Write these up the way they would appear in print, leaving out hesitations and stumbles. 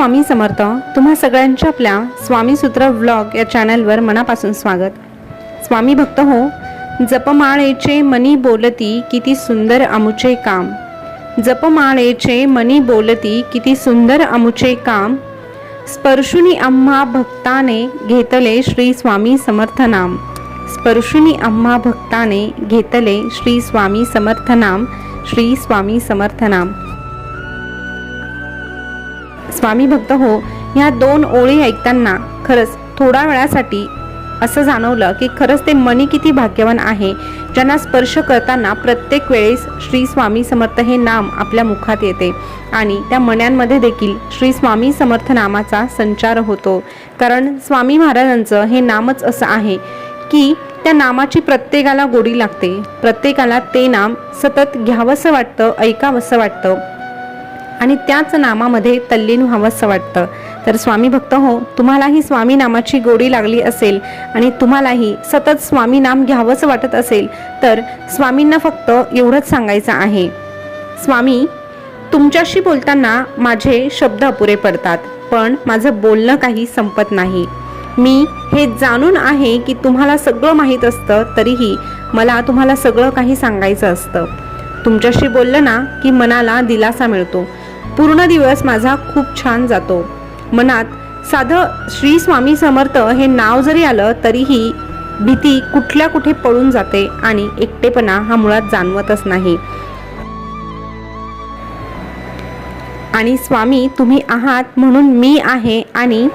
स्वामी समर्थ। तुम्हा सगळ्यांच्या आपल्या स्वामी सूत्र व्लॉग या चॅनलवर मनापासून स्वागत। स्वामी भक्त हो, जपमाळेचे मनी बोलती किती सुंदर अमुचे काम। जपमाळेचे मनी बोलती किती सुंदर अमुचे काम। स्पर्शुनी आम्हा भक्ताने घेतले श्री स्वामी समर्थ नाम। स्पर्शुनी आम्हा भक्ताने घेतले श्री स्वामी समर्थ नाम। श्री स्वामी समर्थ नाम। स्वामी भक्त हो, ह्या दोन ओळी ऐकताना खरंच थोड्या वेळासाठी असं जाणवलं की खरंच ते मनी किती भाग्यवान आहे, ज्यांना स्पर्श करताना प्रत्येक वेळेस श्री स्वामी समर्थ हे नाम आपल्या मुखात येते आणि त्या मण्यांमध्ये देखील श्री स्वामी समर्थ नामाचा संचार होतो। कारण स्वामी महाराजांचं हे नामच असं आहे की त्या नामाची प्रत्येकाला गोडी लागते, प्रत्येकाला ते नाम सतत घ्यावंसं वाटतं, ऐकावंसं वाटतं आणि त्याच नामामध्ये तल्लीन व्हावंसं वाटतं। तर स्वामी भक्त हो, तुम्हालाही स्वामी नामाची गोडी लागली असेल आणि तुम्हालाही सतत स्वामी नाम घ्यावंसं वाटत असेल तर स्वामींना फक्त एवढंच सांगायचं आहे, स्वामी तुमच्याशी बोलताना माझे शब्द अपुरे पडतात, पण माझं बोलणं काही संपत नाही। मी हे जाणून आहे की तुम्हाला सगळं माहीत असतं, तरीही मला तुम्हाला सगळं काही सांगायचं असतं। तुमच्याशी बोललं ना की मनाला दिलासा मिळतो, पूर्ण दिवस माझा खूप छान जातो। मनात साधं श्री स्वामी समर्थ हे नाव जरी आलं तरीही भीती कुठल्या कुठे पळून जाते आणि एकटेपणा हा मुळात जाणवतच नाही। आणि स्वामी तुम्ही आहात म्हणून मी आहे आणि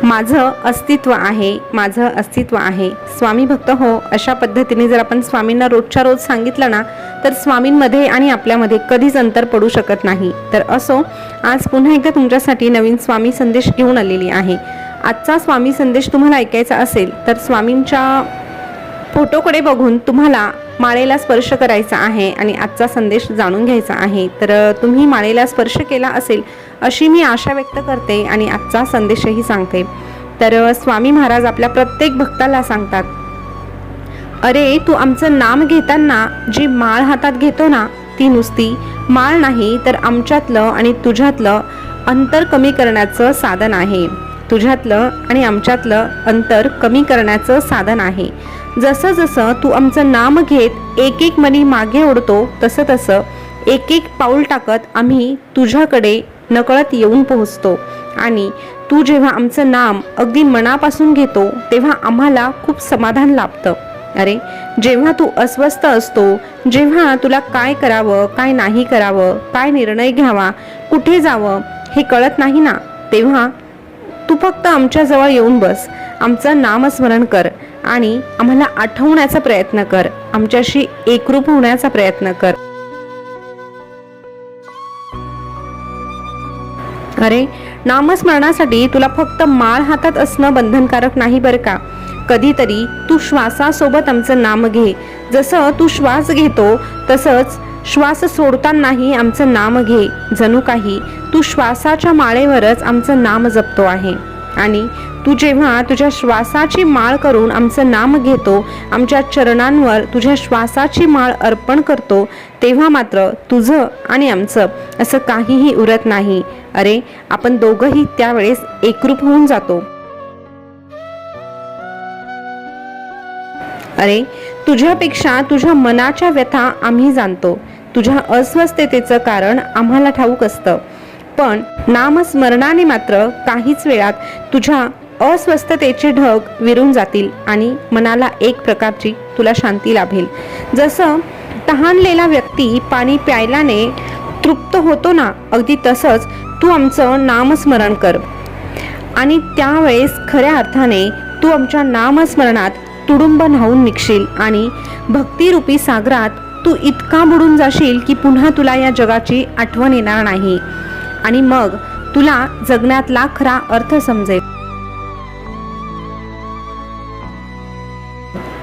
माझं अस्तित्व आहे, माझं अस्तित्व आहे। स्वामी भक्त हो, अशा पद्धतीने जर आपण स्वामींना रोजच्या रोज सांगितलं ना तर स्वामींमध्ये आणि आपल्यामध्ये कधीच अंतर पडू शकत नाही। तर असो, आज पुन्हा एकदा तुमच्यासाठी नवीन स्वामी संदेश घेऊन आलेली आहे। आजचा स्वामी संदेश तुम्हाला ऐकायचा असेल तर स्वामींच्या फोटोकडे बघून तुम्हाला माळेला स्पर्श करायचा आहे आणि आजचा संदेश जाणून घ्यायचा आहे। तर तुम्ही माळेला स्पर्श केला असेल अशी मी आशा व्यक्त करते आणि आजचा संदेशही सांगते। तर स्वामी महाराज आपल्या प्रत्येक भक्ताला सांगतात, अरे तू आमचं नाम घेताना जी माळ हातात घेतो ना, ती नुसती माळ नाही तर आमच्यातलं आणि तुझ्यातलं अंतर कमी करण्याचं साधन आहे। तुझ्यातलं आणि आमच्यातलं अंतर कमी करण्याचं साधन आहे। जसं जसं तू आमचं नाम घेत एक एक मनी मागे ओढतो, तसं तसं एक एक पाऊल टाकत आम्ही तुझ्याकडे नकळत येऊन पोहोचतो। आणि तू जेव्हा आमचं नाम अगदी मनापासून घेतो तेव्हा आम्हाला खूप समाधान लाभतं। अरे जेव्हा तू अस्वस्थ असतो, जेव्हा तुला काय करावं काय नाही करावं, काय निर्णय घ्यावा, कुठे जावं हे कळत नाही ना, तेव्हा तू फक्त आमच्याजवळ येऊन बस, आमचं नामस्मरण कर आणि आम्हाला आठवण्याचा प्रयत्न कर, आमच्याशी एकरूप होण्याचा प्रयत्न कर। अरे नामस्मरणासाठी तुला फक्त माळ हातात असणं बंधनकारक नाही बरं का। कधीतरी तू श्वासासोबत आमचं नाम घे। जसं तू श्वास घेतो तसंच श्वास सोडतानाही आमचं नाम घे। जणू काही तू श्वासाच्या माळेवरच आमचं नाम जपतो आहे। आणि तू जेव्हा तुझ्या श्वासाची माळ करून आमचं नाम घेतो, आमच्या चरणांवर तुझ्या श्वासाची माळ अर्पण करतो, तेव्हा मात्र तुझं आणि आमचं असं काहीही उरत नाही। अरे आपण दोघंही त्यावेळेस एकरूप होऊन जातो। अरे तुझ्यापेक्षा तुझ्या मनाच्या व्यथा आम्ही जाणतो, तुझ्या अस्वस्थतेचं कारण आम्हाला ठाऊक असतं, पण नामस्मरणाने मात्र काहीच वेळात तुझ्या अस्वस्थतेचे ढग विरून जातील आणि मनाला एक प्रकारची तुला शांती लाभेल। जसं तहानलेला व्यक्ती पाणी प्यायल्याने तृप्त होतो ना, अगदी तसंच तू आमचं नामस्मरण कर आणि त्यावेळेस खऱ्या अर्थाने तू आमच्या नामस्मरणात तुडुंब न्हावून निघशील आणि भक्तिरूपी सागरात तू इतका बुडून जाशील की पुन्हा तुला या जगाची आठवण येणार नाही आणि मग तुला जगण्यातला खरा अर्थ समजेल।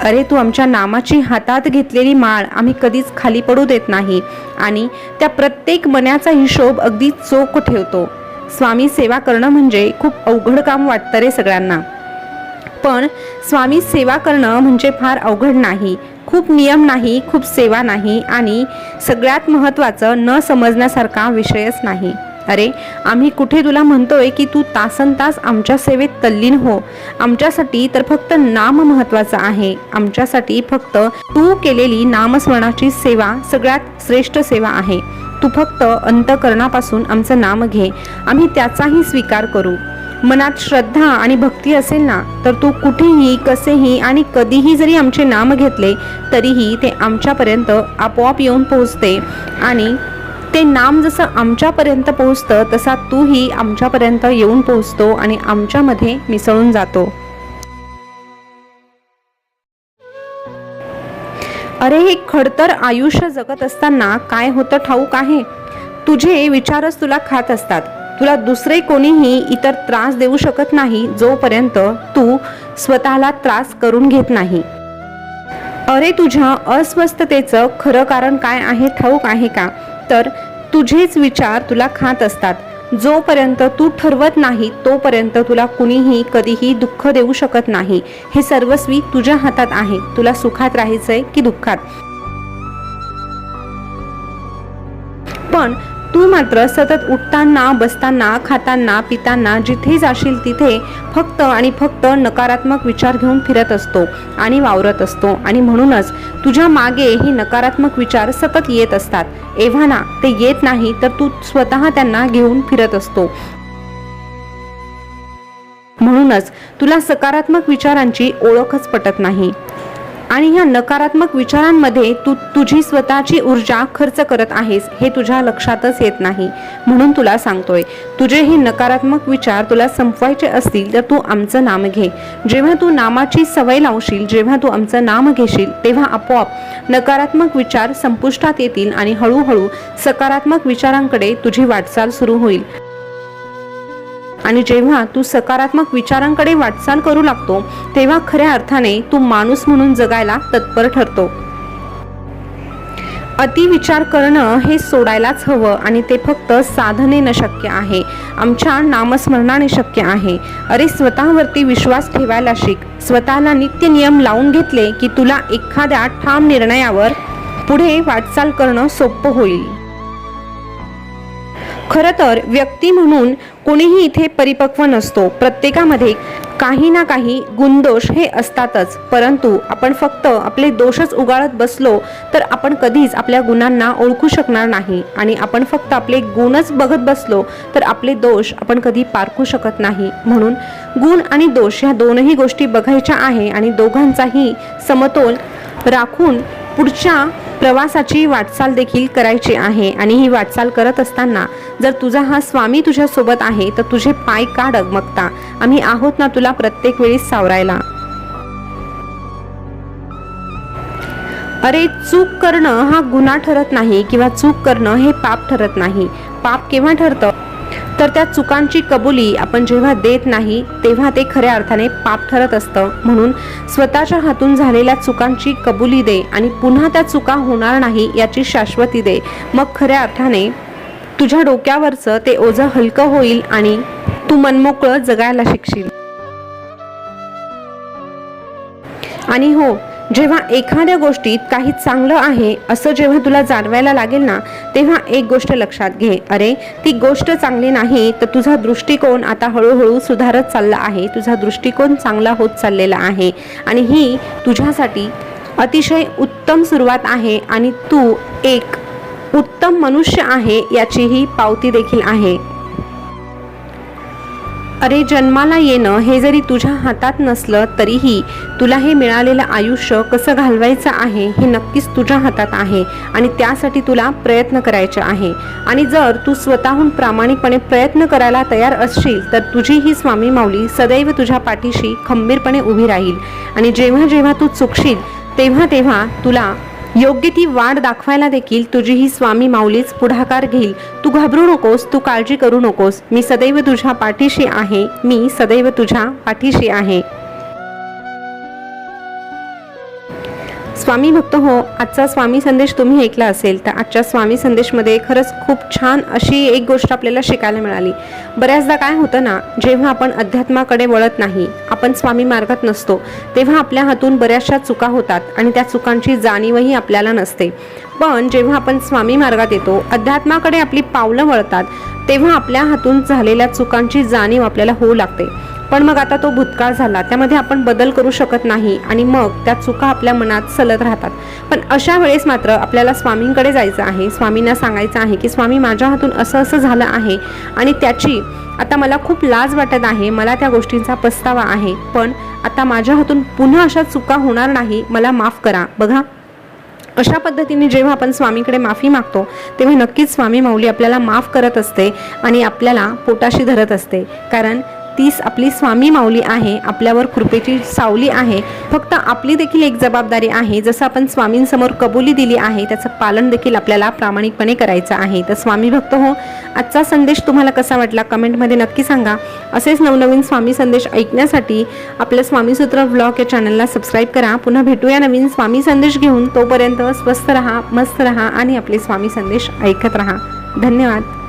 अरे तू आमच्या नामाची हातात घेतलेली माळ आम्ही कधीच खाली पडू देत नाही आणि त्या प्रत्येक मण्याचा हिशोब अगदी चोख ठेवतो। स्वामी सेवा करणं म्हणजे खूप अवघड काम वाटतं रे सगळ्यांना, पण स्वामी सेवा करणं म्हणजे फार अवघड नाही, खूप नियम नाही, खूप सेवा नाही आणि सगळ्यात महत्त्वाचं न समजण्यासारखा विषयच नाही। अरे आम्ही कुठे तुला म्हणतोय की तू तासनतास आमच्या सेवेत तल्लीन हो. आमच्यासाठी तर फक्त नाम महत्वाचं आहे. आमच्यासाठी फक्त तू केलेली नामस्मरणाची सेवा सगळ्यात श्रेष्ठ सेवा आहे. तू फक्त अंतःकरणापासून आमचं नाम घे, आम्ही त्याचाही स्वीकार करू. मनात श्रद्धा आणि भक्ती असेल ना तर तू कुठेही कसेही आणि कधीही जरी आमचे नाम घेतले तरीही ते आमच्यापर्यंत आपोआप येऊन पोहोचते. आणि ते नाम जसं आमच्यापर्यंत पोहोचतं तसा तूही आमच्यापर्यंत येऊन पोहोचतो आणि आमच्यामध्ये मिसळून जातो. अरे हे खडतर आयुष्य जगत असताना काय होतं ठाऊक आहे? तुझे विचारच तुला खात असतात. तुला दुसरे कोणीही इतर त्रास देऊ शकत नाही जोपर्यंत तू स्वतःला त्रास करून घेत नाही. अरे तुझ्या अस्वस्थतेचं खरं कारण काय आहे ठाऊक आहे का? तर तुझेच विचार तुला खात असतात. जोपर्यंत तू ठरवत नाही तोपर्यंत तुला कुणीही कधीही दुःख देऊ शकत नाही. हे सर्वस्वी तुझ्या हातात आहे. तुला सुखात राहायचंय की दुःखात. पण तू मात्र सतत उठताना, बसताना, खाताना, पिताना, जिथे जाशील तिथे फक्त आणि फक्त नकारात्मक विचार घेऊन फिरत असतो आणि वावरत असतो. आणि म्हणूनच तुझ्या मागे ही नकारात्मक विचार सतत येत असतात. एव्हा ना ते येत नाही तर तू स्वतः त्यांना घेऊन फिरत असतो. म्हणूनच तुला सकारात्मक विचारांची ओळखच पटत नाही. आणि ह्या नकारात्मक विचारांमध्ये तू तुझी स्वतःची ऊर्जा खर्च करत आहेस हे तुझ्या लक्षातच येत नाही. म्हणून तुला सांगतोय, तुझे हे नकारात्मक विचार तुला संपवायचे असतील तर तू आमचं नाम घे. जेव्हा तू नामाची सवय लावशील, जेव्हा तू आमचं नाम घेशील तेव्हा आपोआप नकारात्मक विचार संपुष्टात येतील आणि हळूहळू सकारात्मक विचारांकडे तुझी वाटचाल सुरू होईल. आणि जेव्हा तू सकारात्मक विचारांकडे वाटचाल करू लागतो तेव्हा खऱ्या अर्थाने तू माणूस म्हणून जगायला तत्पर ठरतो. अति विचार करणं हे सोडायलाच हवं आणि ते फक्त साधनेनं शक्य आहे. आमच्या नामस्मरणाने शक्य आहे. अरे स्वतःवरती विश्वास ठेवायला शिक. स्वतःला नित्य नियम लावून घेतले की तुला एखाद्या ठाम निर्णयावर पुढे वाटचाल करणं सोपं होईल. खरं तर व्यक्ती म्हणून कोणीही इथे परिपक्व नसतो. प्रत्येकामध्ये काही ना काही गुणदोष हे असतातच. परंतु आपण फक्त आपले दोषच उगाळत बसलो तर आपण कधीच आपल्या गुणांना ओळखू शकणार नाही. आणि आपण फक्त आपले गुणच बघत बसलो तर आपले दोष आपण कधी पारखू शकत नाही. म्हणून गुण आणि दोष ह्या दोनही गोष्टी बघायच्या आहे आणि दोघांचाही समतोल राखून पुढच्या प्रवासाची वाटचाल देखील करायची आहे. आणि ही वाटचाल करत असताना जर तुझा हा स्वामी तुझ्या सोबत आहे तर तुझे पाय का डगमगता? आम्ही आहोत ना तुला प्रत्येक वेळी सावरायला. अरे चूक करणं हा गुन्हा ठरत नाही किंवा चूक करणं हे पाप ठरत नाही. पाप केव्हा ठरतं तर त्या चुकांची कबुली आपण जेव्हा देत नाही तेव्हा ते खऱ्या अर्थाने पाप ठरत असतं. म्हणून स्वतःच्या हातून झालेल्या चुकांची कबुली दे आणि पुन्हा त्या चुका होणार नाही याची शाश्वती दे. मग खऱ्या अर्थाने तुझ्या डोक्यावरचं ते ओझं हलकं होईल आणि तू मनमोकळं जगायला शिकशील. आणि हो, जेव्हा एखाद्या गोष्टीत काही चांगलं आहे असं जेव्हा तुला जाणवायला लागेल ना तेव्हा एक गोष्ट लक्षात घे. अरे ती गोष्ट चांगली नाही तर तुझा दृष्टिकोन आता हळूहळू सुधारत चालला आहे. तुझा दृष्टिकोन चांगला होत चाललेला आहे आणि ही तुझ्यासाठी अतिशय उत्तम सुरुवात आहे आणि तू एक उत्तम मनुष्य आहे याची ही पावती देखील आहे. अरे जन्माला येणं हे जरी तुझ्या हातात नसलं तरीही तुला हे मिळालेलं आयुष्य कसं घालवायचं आहे हे नक्कीच तुझ्या हातात आहे आणि त्यासाठी तुला प्रयत्न करायचे आहे. आणि जर तू स्वतःहून प्रामाणिकपणे प्रयत्न करायला तयार असशील तर तुझी ही स्वामी माऊली सदैव तुझ्या पाठीशी खंबीरपणे उभी राहील. आणि जेव्हा जेव्हा तू चुकशील तेव्हा तेव्हा तुला योग्य ती वाट दाखवायला देखील तुझी ही स्वामी माऊलीच पुढाकार घेईल. तू घाबरू नकोस, तू काळजी करू नकोस. मी सदैव तुझ्या पाठीशी आहे. मी सदैव तुझ्या पाठीशी आहे. स्वामी भक्त हो, आजचा स्वामी संदेश तुम्ही ऐकला असेल तर आजच्या स्वामी संदेशमध्ये खरंच खूप छान अशी एक गोष्ट आपल्याला शिकायला मिळाली. बऱ्याचदा काय होतं ना, जेव्हा आपण अध्यात्माकडे वळत नाही, आपण स्वामी मार्गात नसतो तेव्हा आपल्या हातून बऱ्याचशा चुका होतात आणि त्या चुकांची जाणीवही आपल्याला नसते. पण जेव्हा आपण स्वामी मार्गात येतो, अध्यात्माकडे आपली पावलं वळतात, तेव्हा आपल्या हातून झालेल्या चुकांची जाणीव आपल्याला होऊ लागते. पण मग आता तो भूतकाळ झाला, त्यामध्ये आपण बदल करू शकत नाही आणि मग त्या चुका आपल्या मनात सलत राहतात. पण अशा वेळेस मात्र आपल्याला स्वामींकडे जायचं आहे, स्वामींना सांगायचं आहे की स्वामी, माझ्या हातून असं असं झालं आहे आणि त्याची आता मला खूप लाज वाटत आहे, मला त्या गोष्टींचा पस्तावा आहे, पण आता माझ्या हातून पुन्हा अशा चुका होणार नाही, मला माफ करा. बघा, अशा पद्धतीने जेव्हा आपण स्वामीकडे माफी मागतो तेव्हा नक्कीच स्वामी माऊली आपल्याला माफ करत असते आणि आपल्याला पोटाशी धरत असते. कारण तीच आपली स्वामी माऊली आहे, आपल्यावर कृपेची सावली आहे. फक्त आपली देखील एक जबाबदारी आहे, जसं आपण स्वामींसमोर कबुली दिली आहे त्याचं पालन देखील आपल्याला प्रामाणिकपणे करायचं आहे. तर स्वामी भक्त हो, आजचा संदेश तुम्हाला कसा वाटला कमेंटमध्ये नक्की सांगा. असेच नवनवीन स्वामी संदेश ऐकण्यासाठी आपलं स्वामीसूत्र व्लॉग या चॅनलला सबस्क्राईब करा. पुन्हा भेटूया नवीन स्वामी संदेश घेऊन. तोपर्यंत स्वस्थ रहा, मस्त रहा आणि आपले स्वामी संदेश ऐकत रहा. धन्यवाद.